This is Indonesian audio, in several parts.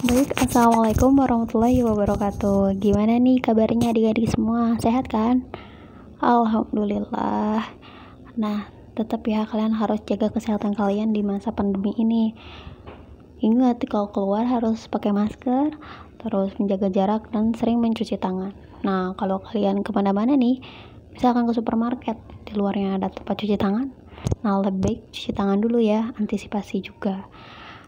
Baik, assalamualaikum warahmatullahi wabarakatuh. Gimana nih kabarnya adik-adik semua? Sehat kan? Alhamdulillah. Nah, tetap ya kalian harus jaga kesehatan kalian di masa pandemi ini. Ingat kalau keluar harus pakai masker, terus menjaga jarak dan sering mencuci tangan. Nah, kalau kalian kemana-mana nih, misalkan ke supermarket, di luarnya ada tempat cuci tangan. Nah, lebih baik cuci tangan dulu ya, antisipasi juga.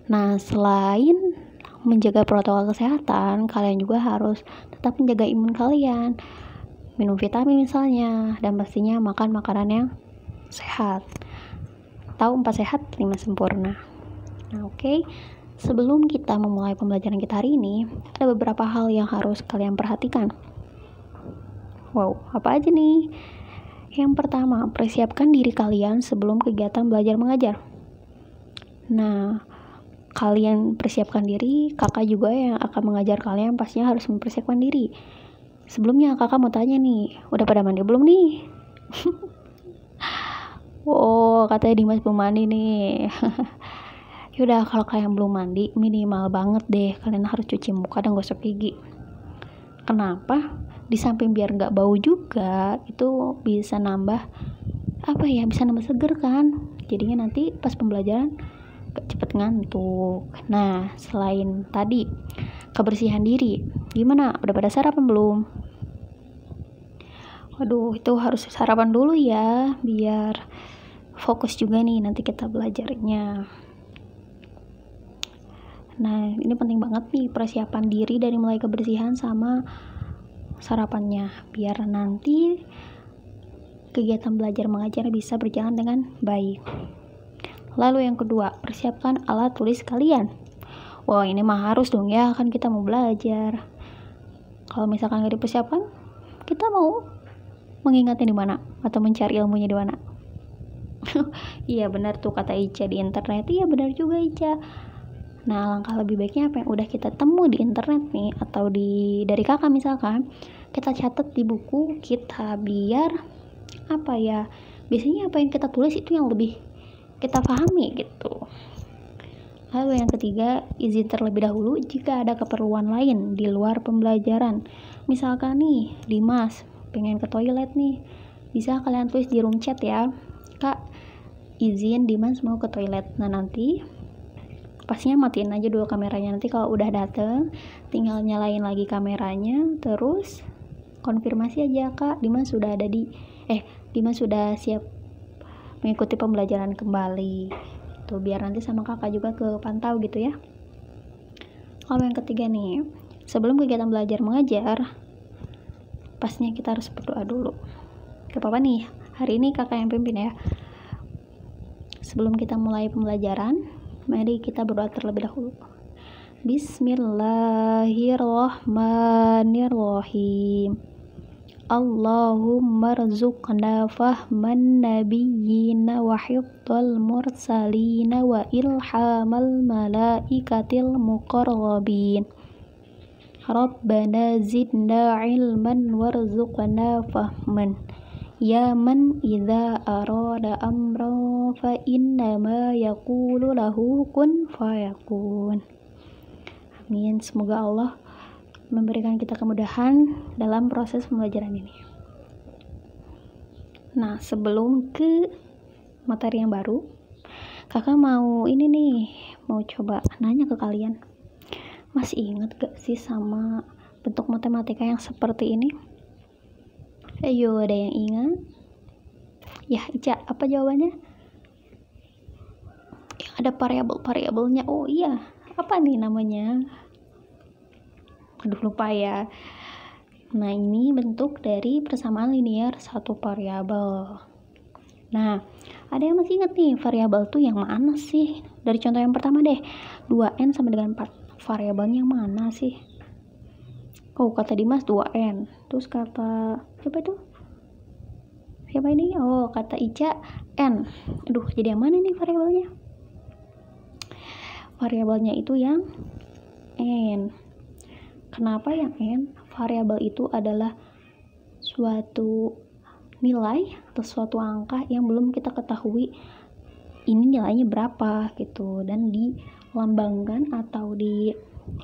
Nah, selain menjaga protokol kesehatan, kalian juga harus tetap menjaga imun kalian, minum vitamin misalnya, dan pastinya makan makanan yang sehat. Tahu 4 sehat 5 sempurna. Nah, oke. Sebelum kita memulai pembelajaran kita hari ini, ada beberapa hal yang harus kalian perhatikan. Wow, apa aja nih? Yang pertama, persiapkan diri kalian sebelum kegiatan belajar mengajar. Nah, kalian persiapkan diri, kakak juga yang akan mengajar kalian pastinya harus mempersiapkan diri. Sebelumnya kakak mau tanya nih, udah pada mandi belum nih? Oh, katanya Dimas belum mandi nih. Yaudah, kalau kalian belum mandi, minimal banget deh kalian harus cuci muka dan gosok gigi. Kenapa? Di samping biar nggak bau juga, itu bisa nambah bisa nambah seger kan. Jadinya nanti pas pembelajaran gak cepet ngantuk. Nah, selain tadi kebersihan diri, gimana? Udah pada sarapan belum? Waduh, itu harus sarapan dulu ya, biar fokus juga nih nanti kita belajarnya. Nah, ini penting banget nih persiapan diri dari mulai kebersihan sama sarapannya, biar nanti kegiatan belajar mengajar bisa berjalan dengan baik. Lalu yang kedua, persiapkan alat tulis kalian. Wah, ini mah harus dong ya, kan kita mau belajar. Kalau misalkan nggak dipersiapkan, kita mau mengingatnya di mana atau mencari ilmunya di mana? Iya benar tuh kata Ica di internet. Iya benar juga Ica. Nah, langkah lebih baiknya apa yang udah kita temu di internet nih atau dari kakak misalkan, kita catat di buku kita biar biasanya apa yang kita tulis itu yang lebih kita pahami gitu. Lalu yang ketiga, izin terlebih dahulu jika ada keperluan lain di luar pembelajaran. Misalkan nih, Dimas pengen ke toilet nih, bisa kalian tulis di room chat ya, Kak, izin Dimas mau ke toilet. Nah, nanti pastinya matiin aja dulu kameranya. Nanti kalau udah dateng, tinggal nyalain lagi kameranya, terus konfirmasi aja, Kak, Dimas sudah siap mengikuti pembelajaran kembali. Tuh, biar nanti sama kakak juga kepantau gitu ya. Kalau yang ketiga nih, sebelum kegiatan belajar mengajar, pastinya kita harus berdoa dulu. Gak apa-apa nih, hari ini kakak yang pimpin ya. Sebelum kita mulai pembelajaran, mari kita berdoa terlebih dahulu. Bismillahirrahmanirrahim. Allahumma rzuqna fahman nabiyyina wa hifdzal mursalina wa ilhamal malaikatil muqarrabin. Rabbana zidna ilman warzuqna fahman. Ya man idza arada amran fa innama yaqulu lahu kun fayakun. Amin. Semoga Allah memberikan kita kemudahan dalam proses pembelajaran ini. Nah, sebelum ke materi yang baru, kakak mau coba nanya ke kalian. Masih ingat gak sih sama bentuk matematika yang seperti ini? Ayo, ada yang ingat? Ya, Ica, apa jawabannya? Yang ada variabelnya. Oh iya, apa nih namanya? Aduh, lupa ya. Nah, ini bentuk dari persamaan linear satu variabel. Nah, ada yang masih ingat nih variabel tuh yang mana sih? Dari contoh yang pertama deh, 2n sama dengan 4. Variabelnya yang mana sih? Oh, kata Dimas 2n. Terus kata siapa itu? Siapa ini? Oh, kata Ica n. Aduh, jadi yang mana nih variabelnya? Variabelnya itu yang n. Kenapa yang n? Variabel itu adalah suatu nilai atau suatu angka yang belum kita ketahui ini nilainya berapa gitu, dan dilambangkan atau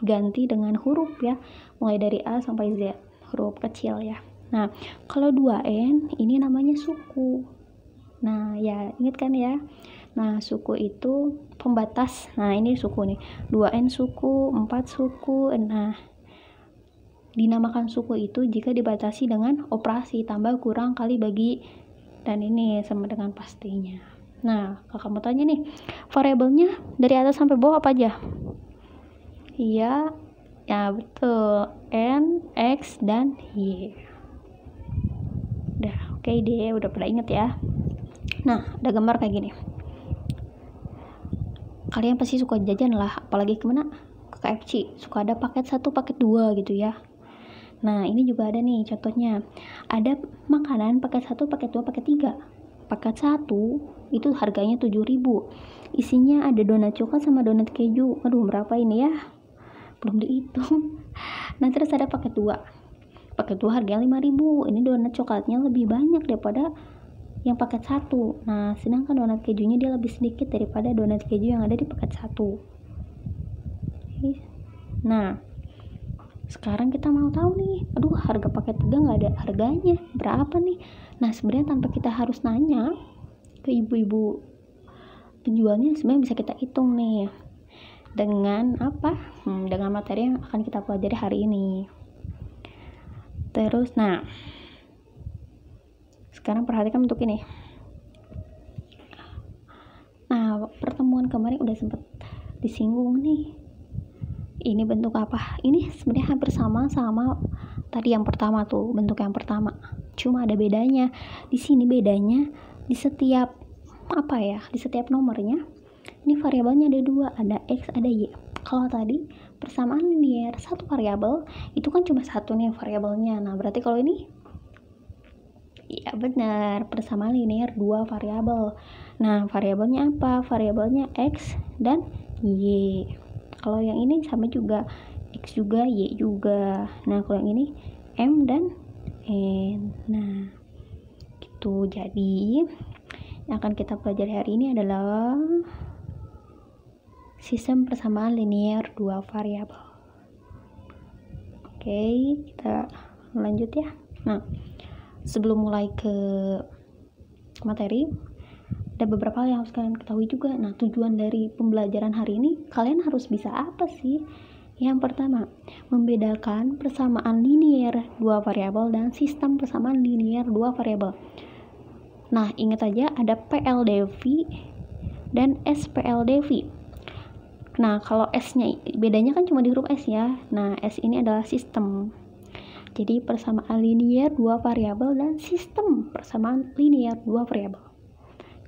ganti dengan huruf ya, mulai dari A sampai Z, huruf kecil ya. Nah, kalau 2N ini namanya suku. Nah, ya ingat kan ya. Nah, suku itu pembatas. Nah, ini suku nih. 2N suku, 4 suku. Nah, dinamakan suku itu jika dibatasi dengan operasi tambah kurang kali bagi, dan ini sama dengan pastinya. Nah, kalau kamu tanya nih, variabelnya dari atas sampai bawah apa aja? Iya, ya betul, N, X, dan Y. Udah oke deh, udah pada inget ya. Nah, ada gambar kayak gini. Kalian pasti suka jajan lah, apalagi kemana? Ke KFC, suka ada paket 1, paket 2 gitu ya. Nah, ini juga ada nih contohnya. Ada makanan paket 1, paket 2, paket 3. Paket 1 itu harganya 7.000. Isinya ada donat coklat sama donat keju. Aduh, berapa ini ya? Belum dihitung. Nah, terus ada paket 2. Paket 2 harganya 5.000. Ini donat coklatnya lebih banyak daripada yang paket 1. Nah, sedangkan donat kejunya dia lebih sedikit daripada donat keju yang ada di paket 1. Nah, sekarang kita mau tahu nih, aduh harga paket 3 nggak ada harganya, berapa nih? Nah, sebenarnya tanpa kita harus nanya ke ibu-ibu penjualnya, sebenarnya bisa kita hitung nih. Dengan apa? Dengan materi yang akan kita pelajari hari ini. Terus, nah, sekarang perhatikan bentuk ini. Nah, pertemuan kemarin udah sempat disinggung nih. Ini bentuk apa? Ini sebenarnya hampir sama tadi yang pertama tuh, bentuk yang pertama. Cuma ada bedanya. Di sini bedanya di setiap di setiap nomornya. Ini variabelnya ada 2, ada X, ada Y. Kalau tadi persamaan linear satu variabel, itu kan cuma satu nih variabelnya. Nah, berarti kalau ini ya benar, persamaan linear 2 variabel. Nah, variabelnya apa? Variabelnya X dan Y. Kalau yang ini sama juga, X juga, Y juga. Nah, kalau yang ini M dan N. Nah, gitu. Jadi, yang akan kita pelajari hari ini adalah sistem persamaan linear 2 variabel. Oke, kita lanjut ya. Nah, sebelum mulai ke materi, ada beberapa hal yang harus kalian ketahui juga. Nah, tujuan dari pembelajaran hari ini, kalian harus bisa apa sih? Yang pertama, membedakan persamaan linear 2 variabel dan sistem persamaan linear 2 variabel. Nah, ingat aja ada PLDV dan SPLDV. Nah, kalau S-nya bedanya kan cuma di huruf S ya. Nah, S ini adalah sistem. Jadi persamaan linear 2 variabel dan sistem persamaan linear 2 variabel.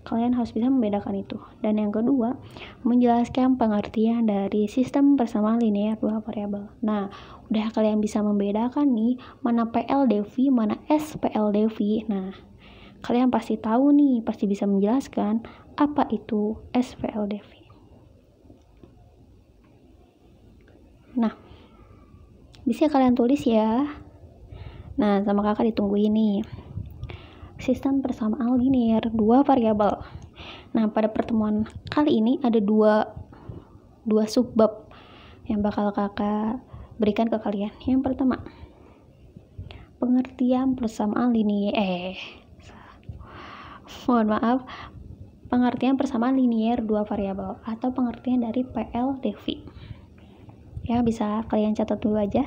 Kalian harus bisa membedakan itu. Dan yang kedua, menjelaskan pengertian dari sistem persamaan linear 2 variabel. Nah, udah kalian bisa membedakan nih, mana PLDV, mana SPLDV. Nah, kalian pasti tahu nih, pasti bisa menjelaskan apa itu SPLDV. Nah, bisa kalian tulis ya. Nah, sama kakak ditunggu ini. Sistem persamaan linear 2 variabel. Nah, pada pertemuan kali ini ada dua subbab yang bakal kakak berikan ke kalian. Yang pertama, pengertian persamaan linear pengertian persamaan linear 2 variabel atau pengertian dari PLDV. Ya, bisa kalian catat dulu aja.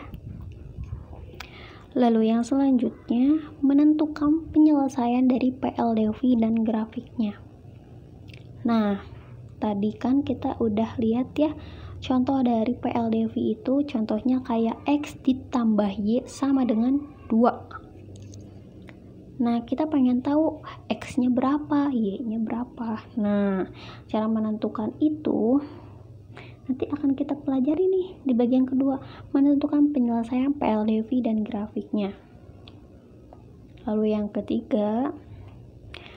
Lalu yang selanjutnya, menentukan penyelesaian dari PLDV dan grafiknya. Nah, tadi kan kita udah lihat ya, contoh dari PLDV itu contohnya kayak X ditambah Y sama dengan 2. Nah, kita pengen tahu X-nya berapa, Y-nya berapa. Nah, cara menentukan itu nanti akan kita pelajari nih di bagian kedua, menentukan penyelesaian PLDV dan grafiknya. Lalu yang ketiga,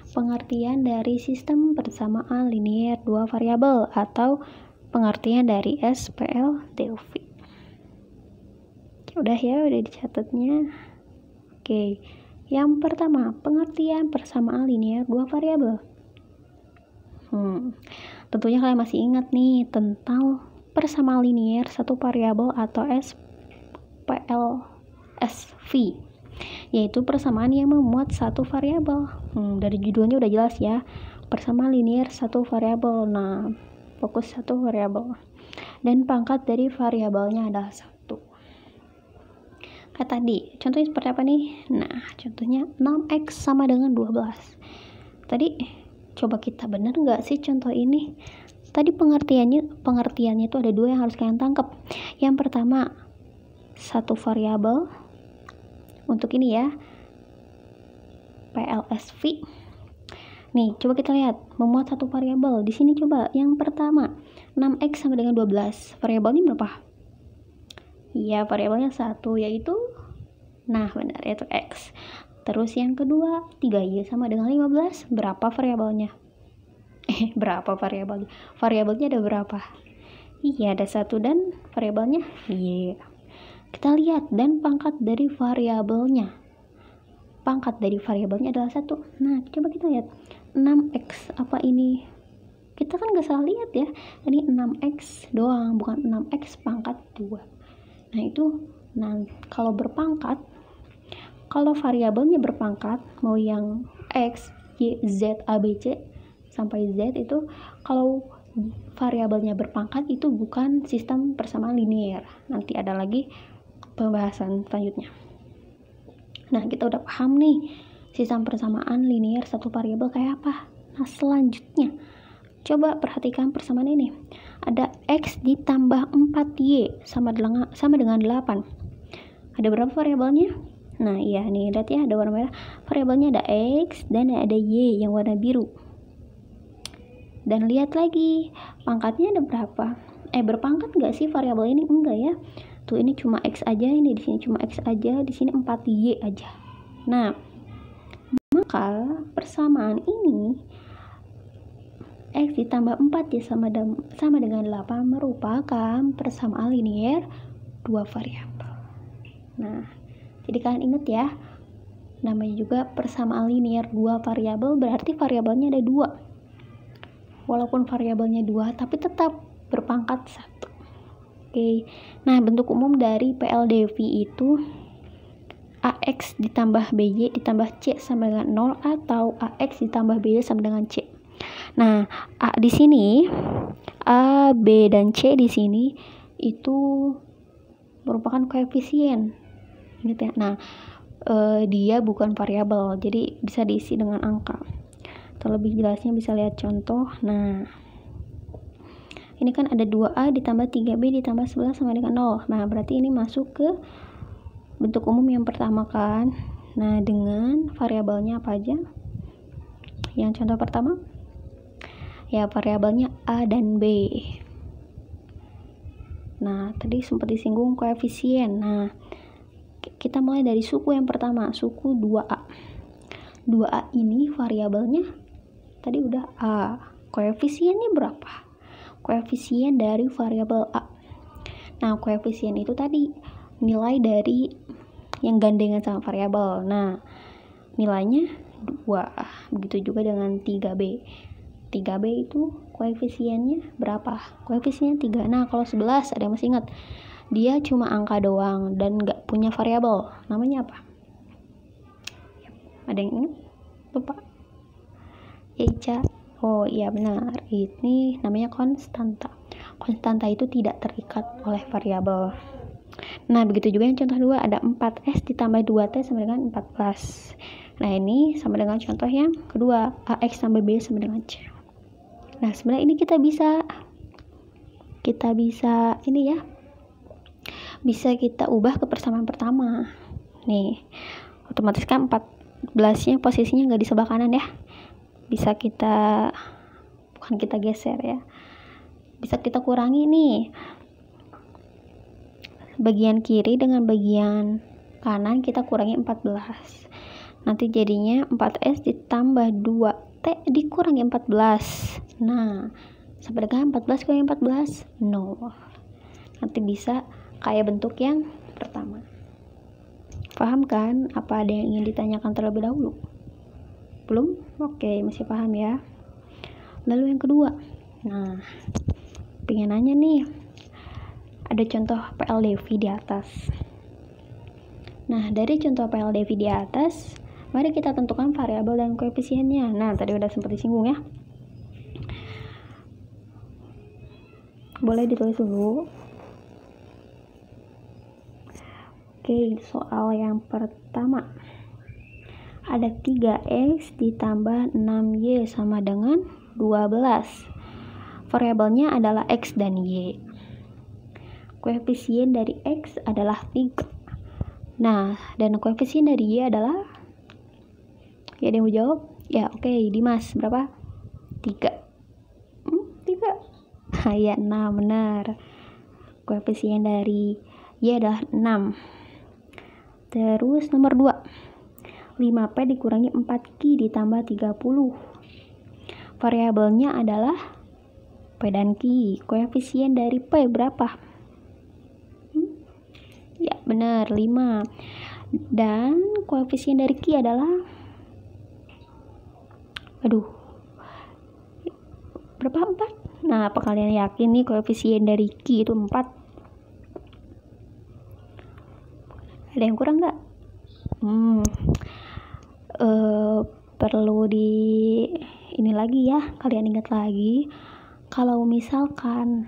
pengertian dari sistem persamaan linear 2 variabel atau pengertian dari SPLDV. Udah ya, udah dicatatnya. Oke, yang pertama, pengertian persamaan linear 2 variabel. Tentunya kalian masih ingat nih tentang persamaan linier satu variabel atau PLSV, yaitu persamaan yang memuat satu variabel. Dari judulnya udah jelas ya, persamaan linier satu variabel. Nah, fokus satu variabel dan pangkat dari variabelnya adalah 1. Kayak tadi, contohnya seperti apa nih? Nah, contohnya 6x sama dengan 12. Tadi coba kita bener nggak sih contoh ini? Tadi pengertiannya itu ada 2 yang harus kalian tangkap. Yang pertama, satu variabel untuk ini ya, PLSV. Nih, coba kita lihat memuat satu variabel. Di sini coba yang pertama, 6x sama dengan 12. Variabelnya berapa? Iya, variabelnya 1, yaitu benar, yaitu x. Terus yang kedua, 3y sama dengan 15. Berapa variabelnya? Berapa variabelnya? Variabelnya ada berapa? Iya, ada 1 dan variabelnya y. Kita lihat dan pangkat dari variabelnya. Pangkat dari variabelnya adalah 1. Nah, coba kita lihat. 6x apa ini? Kita kan nggak salah lihat ya. Ini 6x doang, bukan 6x pangkat 2. Nah, itu kalau berpangkat, kalau variabelnya berpangkat, mau yang x, y, z, a, b, c sampai z itu, kalau variabelnya berpangkat itu bukan sistem persamaan linear. Nanti ada lagi pembahasan selanjutnya. Nah, kita udah paham nih sistem persamaan linear satu variabel kayak apa. Nah, selanjutnya coba perhatikan persamaan ini. Ada x ditambah 4y sama dengan 8. Ada berapa variabelnya? Nah, iya nih, lihat ya, ada warna merah. Variabelnya ada x dan ada y yang warna biru. Dan lihat lagi, pangkatnya ada berapa? Berpangkat nggak sih variabel ini? Enggak ya. Tuh, ini cuma x aja, ini di sini cuma x aja, di sini 4y aja. Nah, maka persamaan ini x ditambah 4y sama dengan 8 merupakan persamaan linear 2 variabel. Nah, jadi kalian ingat ya, namanya juga persamaan linear 2 variabel, berarti variabelnya ada 2. Walaupun variabelnya 2, tapi tetap berpangkat 1. Oke. Nah, bentuk umum dari PLDV itu AX ditambah BY ditambah C sama dengan 0 atau AX ditambah BY sama dengan C. Nah, di sini A, B, dan C di sini itu merupakan koefisien. Gitu ya. Nah, dia bukan variabel, jadi bisa diisi dengan angka. Terlebih jelasnya bisa lihat contoh. Nah, ini kan ada 2A ditambah 3B ditambah 11 sama dengan 0. Nah, berarti ini masuk ke bentuk umum yang pertama kan. Nah, dengan variabelnya apa aja? Yang contoh pertama, ya variabelnya A dan B. Nah, tadi sempat disinggung koefisien. Nah, kita mulai dari suku yang pertama, suku 2A. 2A ini variabelnya tadi udah A. Koefisiennya berapa? Koefisien dari variabel A. Nah, koefisien itu tadi nilai dari yang gandengan sama variabel. Nah, nilainya 2. Begitu juga dengan 3B. 3B itu koefisiennya berapa? Koefisiennya 3. Nah, kalau 11 ada yang masih ingat, dia cuma angka doang dan nggak punya variabel. Namanya apa? Ada yang ingat? Lupa? Ica. Oh iya benar, ini namanya konstanta. Konstanta itu tidak terikat oleh variabel. Nah, begitu juga yang contoh 2, ada 4S ditambah 2T sama dengan 14. Nah, ini sama dengan contoh yang kedua, AX tambah B sama dengan C. Nah, sebenarnya ini kita bisa ini ya, bisa kita ubah ke persamaan pertama. Nih, otomatis kan 14-nya posisinya nggak di sebelah kanan ya. Bisa bukan kita geser ya, bisa kita kurangi nih bagian kiri dengan bagian kanan, kita kurangi 14. Nanti jadinya 4S ditambah 2T dikurangi 14. Nah, sama dengan 14 kurangi 14, 0. Nanti bisa kayak bentuk yang pertama. Paham kan? Apa ada yang ingin ditanyakan terlebih dahulu? Belum? Oke, masih paham ya. Lalu yang kedua. Nah, pengen nanya nih, Ada contoh PLDV di atas. Nah, dari contoh PLDV di atas, mari kita tentukan variabel dan koefisiennya. Nah, tadi udah sempat disinggung ya. Boleh ditulis dulu. Oke, soal yang pertama. Ada 3x ditambah 6y sama dengan 12. Variabelnya adalah x dan y. Koefisien dari x adalah 3. Nah, dan koefisien dari y adalah, ya ada yang mau jawab? Ya, oke, Dimas, berapa? 3. 3. Ya, 6, benar. Koefisien dari y adalah 6. Terus nomor 2. 5p dikurangi 4q ditambah 30. Variabelnya adalah p dan q. Koefisien dari p berapa? Ya, benar, 5. Dan koefisien dari Q adalah berapa? 4. Nah, apa kalian yakin nih koefisien dari Q itu 4? Ada yang kurang nggak? Perlu ini lagi ya, kalian ingat lagi. Kalau misalkan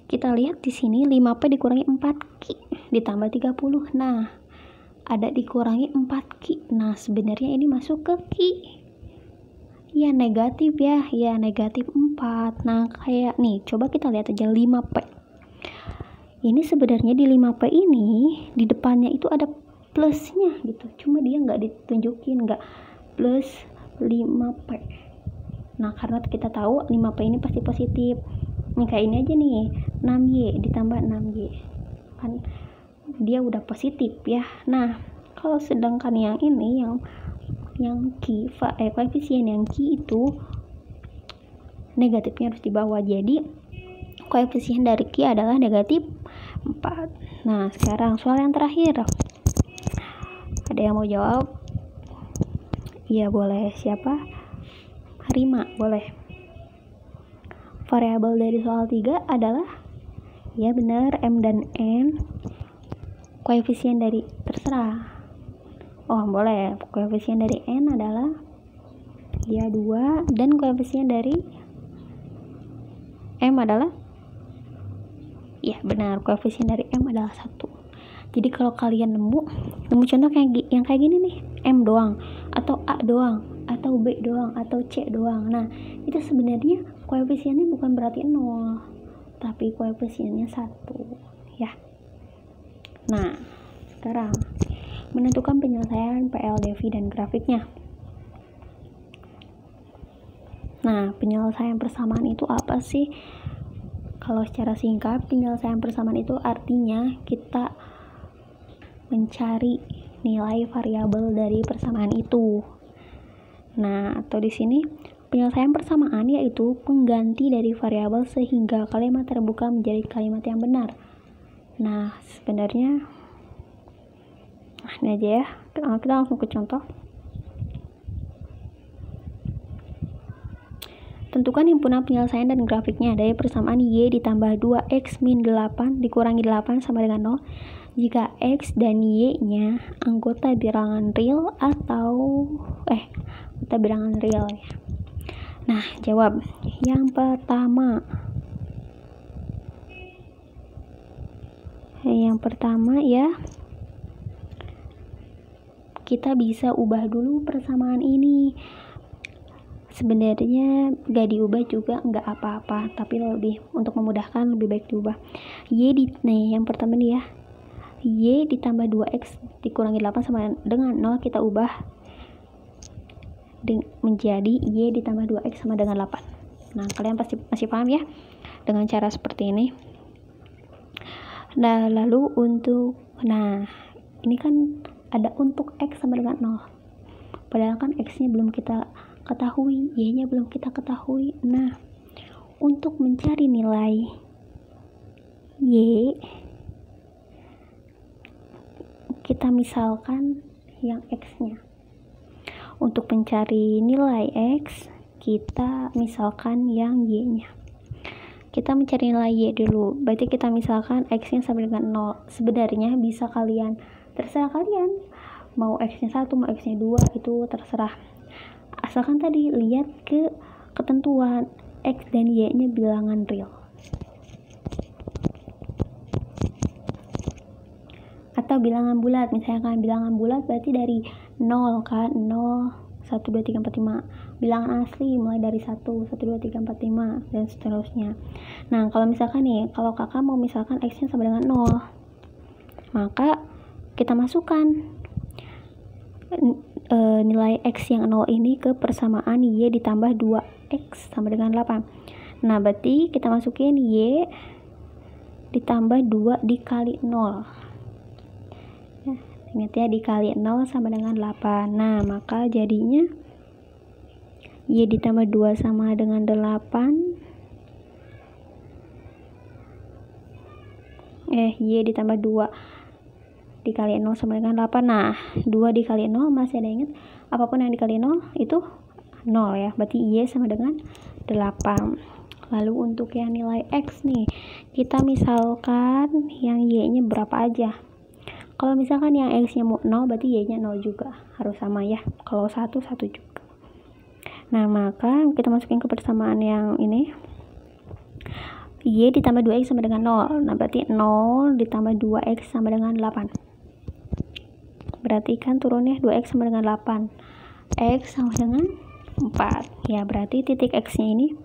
kita lihat di sini 5p dikurangi 4q ditambah 30. Nah, ada dikurangi 4q. Nah, sebenarnya ini masuk ke q. Ya, negatif ya. Ya, negatif 4. Nah, kayak nih, coba kita lihat aja 5p. Ini sebenarnya di 5p ini, di depannya itu ada plusnya gitu. Cuma dia nggak ditunjukin, nggak plus 5p. Nah, karena kita tahu 5p ini pasti positif. Nih kayak ini aja nih, 6y ditambah 6y kan dia udah positif ya. Nah, kalau sedangkan yang ini yang q, koefisien yang q itu negatifnya harus di bawah, jadi koefisien dari q adalah negatif 4. Nah, sekarang soal yang terakhir, ada yang mau jawab? Iya, boleh. Siapa? Rima, boleh. Variabel dari soal 3 adalah, ya benar, m dan n. Koefisien dari, terserah. Oh, boleh. Koefisien dari n adalah, ya 2. Dan koefisien dari m adalah, ya benar, koefisien dari m adalah 1. Jadi kalau kalian nemu contoh yang kayak gini nih, m doang, atau a doang, atau b doang, atau c doang. Nah, itu sebenarnya koefisiennya bukan berarti 0, tapi koefisiennya 1 ya. Nah, sekarang menentukan penyelesaian PLDV dan grafiknya. Nah, penyelesaian persamaan itu apa sih? Kalau secara singkat, penyelesaian persamaan itu artinya kita mencari nilai variabel dari persamaan itu. Nah, atau di sini penyelesaian persamaan yaitu pengganti dari variabel sehingga kalimat terbuka menjadi kalimat yang benar. Nah, sebenarnya ini aja ya. Kita langsung ke contoh. Tentukan himpunan penyelesaian dan grafiknya dari persamaan y ditambah 2x min 8 dikurangi 8 sama dengan 0 jika x dan y-nya anggota bilangan real atau anggota bilangan real ya. Nah, jawab yang pertama. Yang pertama ya, kita bisa ubah dulu persamaan ini. Sebenarnya gak diubah juga nggak apa-apa, tapi lebih untuk memudahkan lebih baik diubah. Yang pertama nih ya, y ditambah 2x dikurangi 8 sama dengan 0 kita ubah menjadi y ditambah 2x sama dengan 8. Nah, kalian pasti masih paham ya dengan cara seperti ini. Nah, lalu ini kan ada untuk x sama dengan 0, padahal kan x-nya belum kita ketahui, y-nya belum kita ketahui. Nah, untuk mencari nilai y, kita misalkan yang x-nya. Untuk mencari nilai x, kita misalkan yang y-nya. kita mencari nilai y dulu. Berarti kita misalkan x-nya sama dengan 0. Sebenarnya bisa terserah kalian mau x-nya 1, mau x-nya 2, itu terserah. Asalkan tadi lihat ke ketentuan x dan y-nya bilangan real. Atau bilangan bulat, misalkan bilangan bulat berarti dari 0 kan, 0, 1, 2, 3, 4, 5. Bilangan asli mulai dari 1, 1, 2, 3, 4, 5 dan seterusnya. Nah, kalau misalkan nih, kalau kakak mau misalkan x-nya sama dengan 0, maka kita masukkan nilai x yang 0 ini ke persamaan y ditambah 2x sama dengan 8. Nah, berarti kita masukin y ditambah 2 dikali 0. Ingat ya, dikali 0 sama dengan 8. Nah, maka jadinya y ditambah 2 sama dengan 8. Y ditambah 2 dikali 0 sama dengan 8. Nah, 2 dikali 0 masih ada, ingat, apapun yang dikali 0 itu 0 ya. Berarti y sama dengan 8. Lalu untuk yang nilai x nih, kita misalkan yang y-nya berapa aja. Kalau misalkan yang x-nya mau 0, berarti y-nya 0 juga, harus sama ya. Kalau 1 juga. Nah, maka kita masukin ke persamaan yang ini. Y ditambah 2x sama dengan 0. Nah, berarti 0 ditambah 2x sama dengan 8. Berarti kan turunnya 2x sama dengan 8. X sama dengan 4. Ya, berarti titik x-nya ini.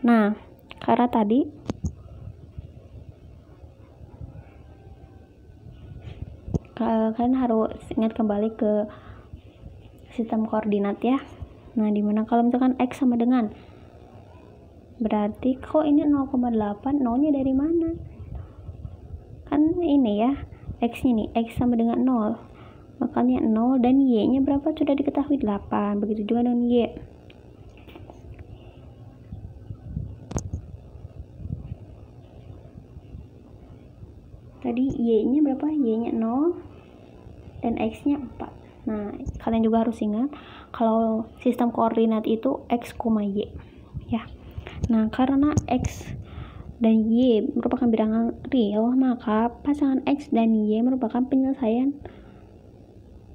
Nah, karena tadi kalian harus ingat kembali ke sistem koordinat ya. Nah, dimana kalau misalkan x sama dengan, berarti kok ini 0,8, 0-nya dari mana? Kan ini ya, x-nya nih, x sama dengan 0. Makanya 0 dan y-nya berapa sudah diketahui, 8. Begitu juga dengan y. Tadi y-nya berapa? Y-nya 0 dan x-nya 4. Nah, kalian juga harus ingat kalau sistem koordinat itu x, y ya. Nah, karena x dan y merupakan bilangan real, maka pasangan x dan y merupakan penyelesaian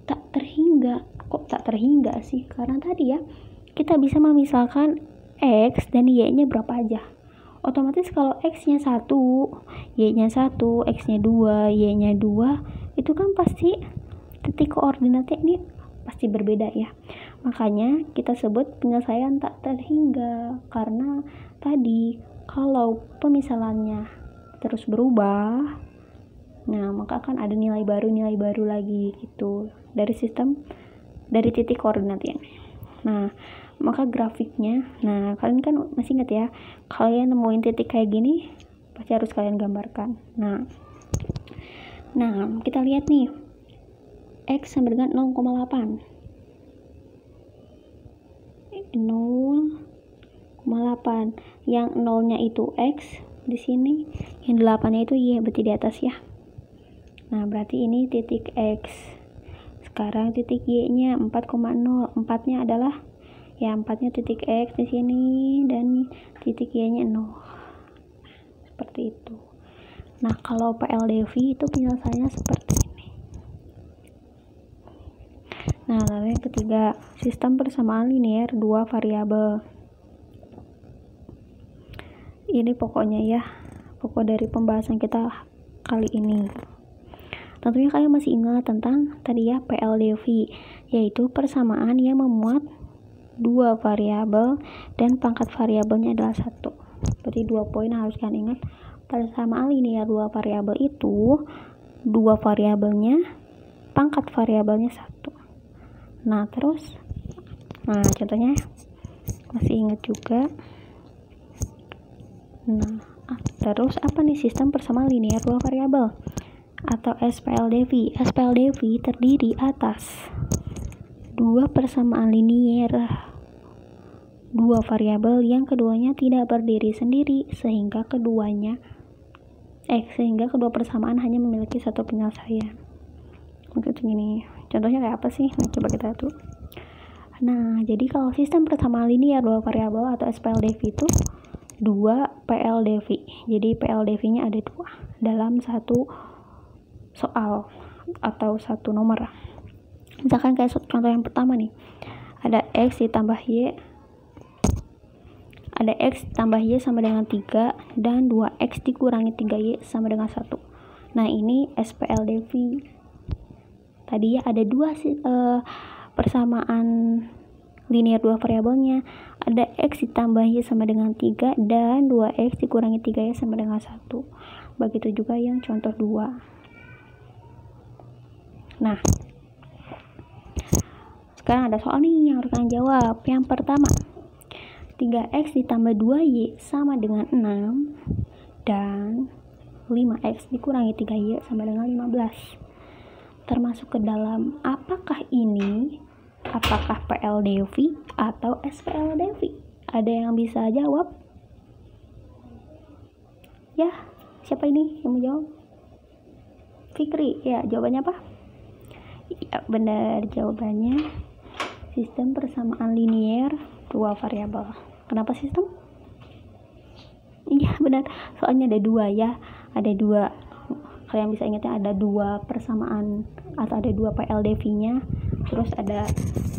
tak terhingga. Kok tak terhingga sih? Karena tadi ya, kita bisa memisahkan x dan y-nya berapa aja. Otomatis kalau x-nya 1, y-nya 1, x-nya 2, y-nya 2, itu kan pasti titik koordinatnya ini pasti berbeda ya. Makanya kita sebut penyelesaian tak terhingga, karena tadi kalau pemisalannya terus berubah, nah maka akan ada nilai baru lagi gitu dari titik koordinat ini. Nah, maka grafiknya, nah kalian kan masih ingat ya, kalian nemuin titik kayak gini pasti harus kalian gambarkan. Nah kita lihat nih, x sama dengan 0,8. 0,8. Yang 0-nya itu x di sini, yang 8-nya itu y, berarti di atas ya. Nah, berarti ini titik x. Sekarang titik y-nya 4,0. 4-nya adalah ya, 4-nya titik x di sini dan titik y-nya 0. Seperti itu. Nah, kalau PLDV itu penyelesaiannya seperti ini. Nah, lalu yang ketiga, sistem persamaan linear 2 variabel. Ini pokoknya ya, pokok dari pembahasan kita kali ini. Tentunya kalian masih ingat tentang tadi ya, PLDV, yaitu persamaan yang memuat 2 variabel dan pangkat variabelnya adalah 1. Berarti 2 poin harus kalian ingat. Persamaan linear 2 variabel itu 2 variabelnya, pangkat variabelnya 1. Nah, terus contohnya masih ingat juga. Nah, terus apa nih sistem persamaan linear 2 variabel atau SPLDV? SPLDV terdiri atas 2 persamaan linear 2 variabel yang keduanya tidak berdiri sendiri, sehingga kedua persamaan hanya memiliki satu penyelesaian. Mungkin gini, contohnya kayak apa sih? Nah, coba kita tuh. Nah, jadi kalau sistem persamaan linear 2 variabel atau SPLDV itu 2 PLDV. Jadi PLDV-nya ada 2 dalam satu soal atau satu nomor. Misalkan kayak contoh yang pertama nih, ada X ditambah Y sama dengan 3 dan 2X dikurangi 3Y sama dengan 1. Nah, ini SPLDV. Tadi ya ada 2 persamaan linear 2 variabelnya. Ada X ditambah Y sama dengan 3 dan 2X dikurangi 3Y sama dengan 1. Begitu juga yang contoh 2. Nah, sekarang ada soal nih yang harus kalian jawab. Yang pertama, 3X ditambah 2Y sama dengan 6 dan 5X dikurangi 3Y sama dengan 15. Termasuk ke dalam apakah ini? Apakah PLDV atau SPLDV? Ada yang bisa jawab? Ya, siapa ini yang mau jawab? Fikri. Ya, jawabannya apa? Ya, benar, jawabannya sistem persamaan linear 2 variabel. Kenapa sistem? Iya, benar. Soalnya ada 2 ya. Ada 2. Kalian bisa ingatnya ada 2 persamaan atau ada 2 PLDV-nya. Terus ada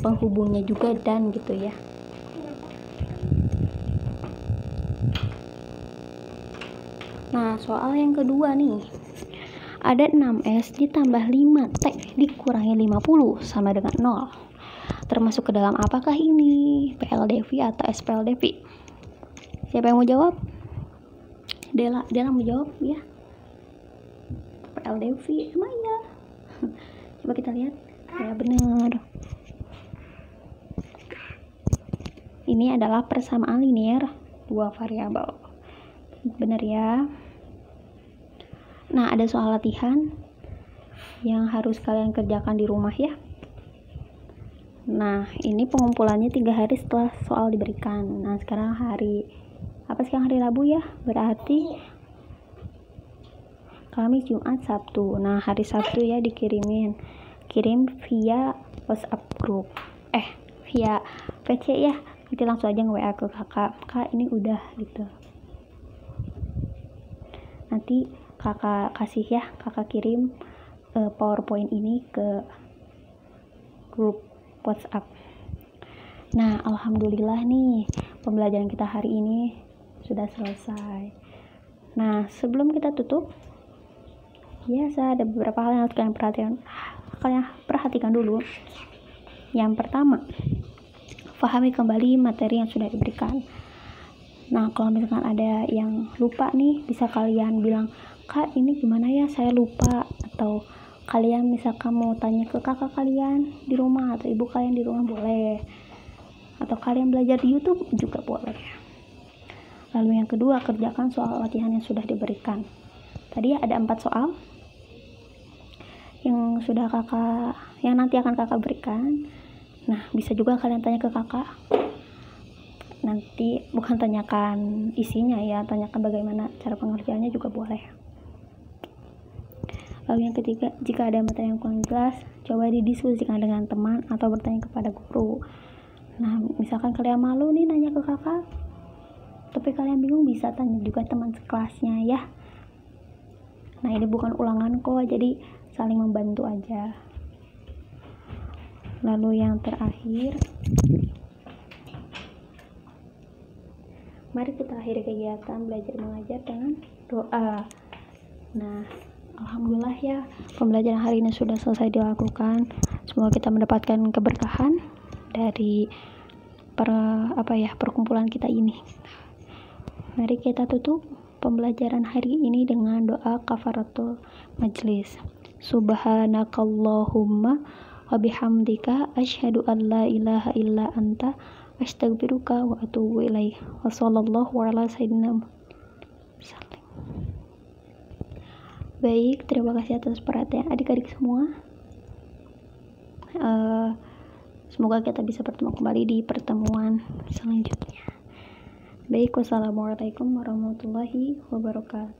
penghubungnya juga dan gitu ya. Nah, soal yang kedua nih. Ada 6S ditambah 5T dikurangi 50 sama dengan 0. Termasuk ke dalam apakah ini? PLDV atau SPLDV? Siapa yang mau jawab? Dela mau jawab ya. PLDV emang ya. Coba kita lihat. Ya, benar. Ini adalah persamaan linear 2 variabel. Benar ya. Nah, ada soal latihan yang harus kalian kerjakan di rumah ya. Nah, ini pengumpulannya 3 hari setelah soal diberikan. Nah, sekarang hari Rabu ya. Berarti Kamis, Jumat, Sabtu. Nah, hari Sabtu ya kirim via WhatsApp grup. Via PC ya. Nanti langsung aja nge-WA ke kakak. Kak, ini udah gitu. Nanti kakak kasih ya, kakak kirim PowerPoint ini ke grup WhatsApp. Nah, alhamdulillah nih pembelajaran kita hari ini sudah selesai. Nah, sebelum kita tutup, biasa ada beberapa hal yang harus kalian perhatikan dulu. Yang pertama, pahami kembali materi yang sudah diberikan. Nah, kalau misalkan ada yang lupa nih, bisa kalian bilang, Kak, ini gimana ya, saya lupa. Atau kalian misalkan mau tanya ke kakak kalian di rumah atau ibu kalian di rumah boleh. Atau kalian belajar di YouTube juga boleh. Lalu yang kedua, kerjakan soal latihan yang sudah diberikan. Tadi ada 4 soal yang nanti akan kakak berikan. Nah, bisa juga kalian tanya ke kakak. Nanti bukan tanyakan isinya ya, tanyakan bagaimana cara pengerjaannya juga boleh. Lalu yang ketiga, jika ada materi yang kurang jelas, coba didiskusikan dengan teman atau bertanya kepada guru. Nah, misalkan kalian malu nih nanya ke kakak, tapi kalian bingung, bisa tanya juga teman sekelasnya ya. Nah, ini bukan ulangan kok, jadi saling membantu aja. Lalu yang terakhir, mari kita akhiri kegiatan belajar mengajar dengan doa. Nah, alhamdulillah ya, pembelajaran hari ini sudah selesai dilakukan. Semoga kita mendapatkan keberkahan dari perkumpulan kita ini. Mari kita tutup pembelajaran hari ini dengan doa kafaratul majlis. Subhanakallahumma wa bihamdika asyhadu an la ilaha illa anta astaghfiruka wa atubu ilaih. Wa sallallahu ala sayyidina. Baik, terima kasih atas perhatian adik-adik semua. Semoga kita bisa bertemu kembali di pertemuan selanjutnya. Baik, wassalamualaikum warahmatullahi wabarakatuh.